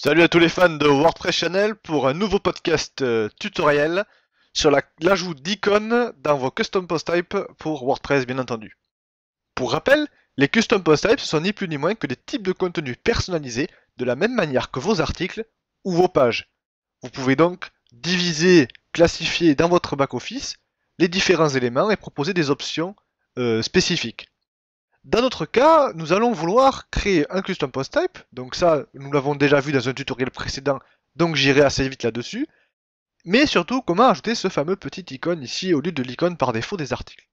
Salut à tous les fans de WordPress Channel pour un nouveau podcast tutoriel sur l'ajout d'icônes dans vos custom post types pour WordPress bien entendu. Pour rappel, les custom post types sont ni plus ni moins que des types de contenus personnalisés de la même manière que vos articles ou vos pages. Vous pouvez donc diviser, classifier dans votre back-office les différents éléments et proposer des options spécifiques. Dans notre cas, nous allons vouloir créer un custom post type, donc ça, nous l'avons déjà vu dans un tutoriel précédent, donc j'irai assez vite là-dessus, mais surtout comment ajouter ce fameux petit icône ici au lieu de l'icône par défaut des articles.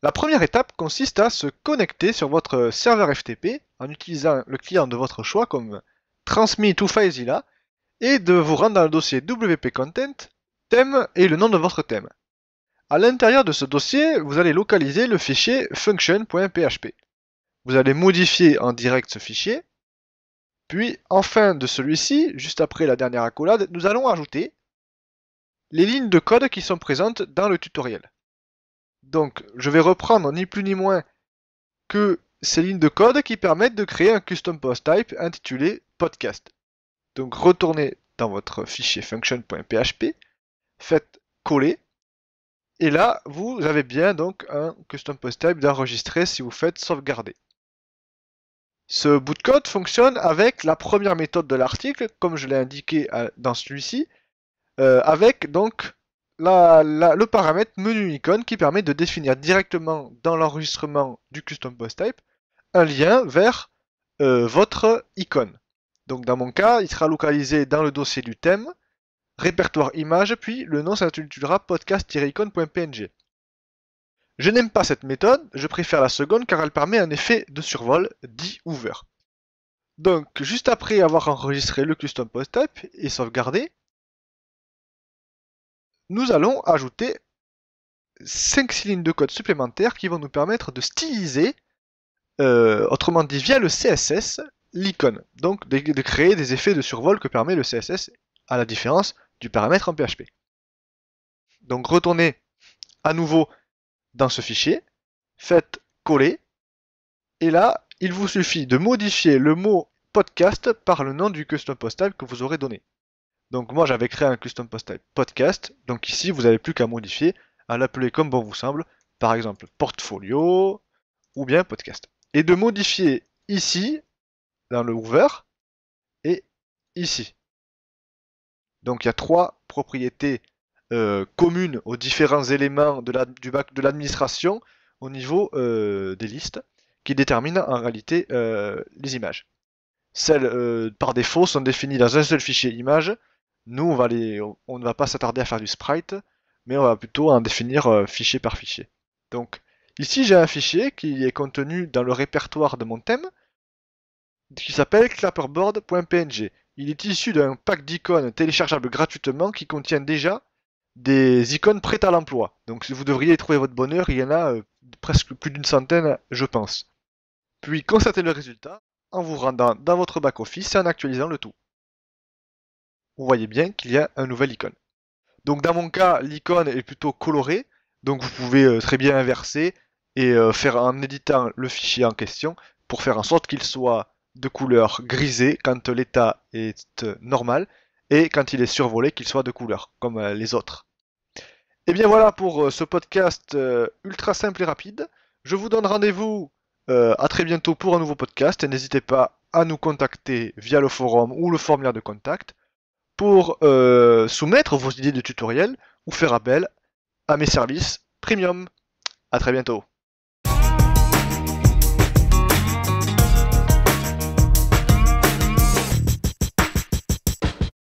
La première étape consiste à se connecter sur votre serveur FTP en utilisant le client de votre choix comme Transmit to FileZilla et de vous rendre dans le dossier WP Content, thème et le nom de votre thème. À l'intérieur de ce dossier, vous allez localiser le fichier function.php. Vous allez modifier en direct ce fichier, puis en fin de celui-ci, juste après la dernière accolade, nous allons ajouter les lignes de code qui sont présentes dans le tutoriel. Donc, je vais reprendre ni plus ni moins que ces lignes de code qui permettent de créer un custom post type intitulé podcast. Donc, retournez dans votre fichier function.php, faites coller, et là, vous avez bien donc un custom post type d'enregistrer si vous faites sauvegarder. Ce bout de code fonctionne avec la première méthode de l'article, comme je l'ai indiqué dans celui-ci, avec donc le paramètre menu icône qui permet de définir directement dans l'enregistrement du custom post type un lien vers votre icône. Donc dans mon cas, il sera localisé dans le dossier du thème, répertoire image, puis le nom s'intitulera podcast-icône.png. Je n'aime pas cette méthode, je préfère la seconde car elle permet un effet de survol dit over. Donc, juste après avoir enregistré le custom post type et sauvegardé, nous allons ajouter 5 lignes de code supplémentaires qui vont nous permettre de styliser, autrement dit via le CSS, l'icône. Donc, de créer des effets de survol que permet le CSS à la différence du paramètre en PHP. Donc, retournez à nouveau dans ce fichier, faites coller, et là, il vous suffit de modifier le mot podcast par le nom du custom post type que vous aurez donné. Donc moi j'avais créé un custom post type podcast, donc ici vous n'avez plus qu'à modifier, à l'appeler comme bon vous semble, par exemple portfolio ou bien podcast. Et de modifier ici, dans le over, et ici. Donc il y a trois propriétés communes aux différents éléments de l'administration au niveau des listes, qui déterminent en réalité les images. Celles par défaut sont définies dans un seul fichier image. Nous, on ne va pas s'attarder à faire du sprite, mais on va plutôt en définir fichier par fichier. Donc, ici, j'ai un fichier qui est contenu dans le répertoire de mon thème, qui s'appelle clapperboard.png. Il est issu d'un pack d'icônes téléchargeable gratuitement qui contient déjà des icônes prêtes à l'emploi. Donc, si vous devriez trouver votre bonheur, il y en a presque plus d'une centaine, je pense. Puis, constatez le résultat en vous rendant dans votre back-office et en actualisant le tout. Vous voyez bien qu'il y a un nouvel icône. Donc dans mon cas, l'icône est plutôt colorée, donc vous pouvez très bien inverser et faire en éditant le fichier en question pour faire en sorte qu'il soit de couleur grisée quand l'état est normal et quand il est survolé qu'il soit de couleur comme les autres. Et bien voilà pour ce podcast ultra simple et rapide. Je vous donne rendez-vous à très bientôt pour un nouveau podcast et n'hésitez pas à nous contacter via le forum ou le formulaire de contact pour soumettre vos idées de tutoriel ou faire appel à mes services premium. À très bientôt.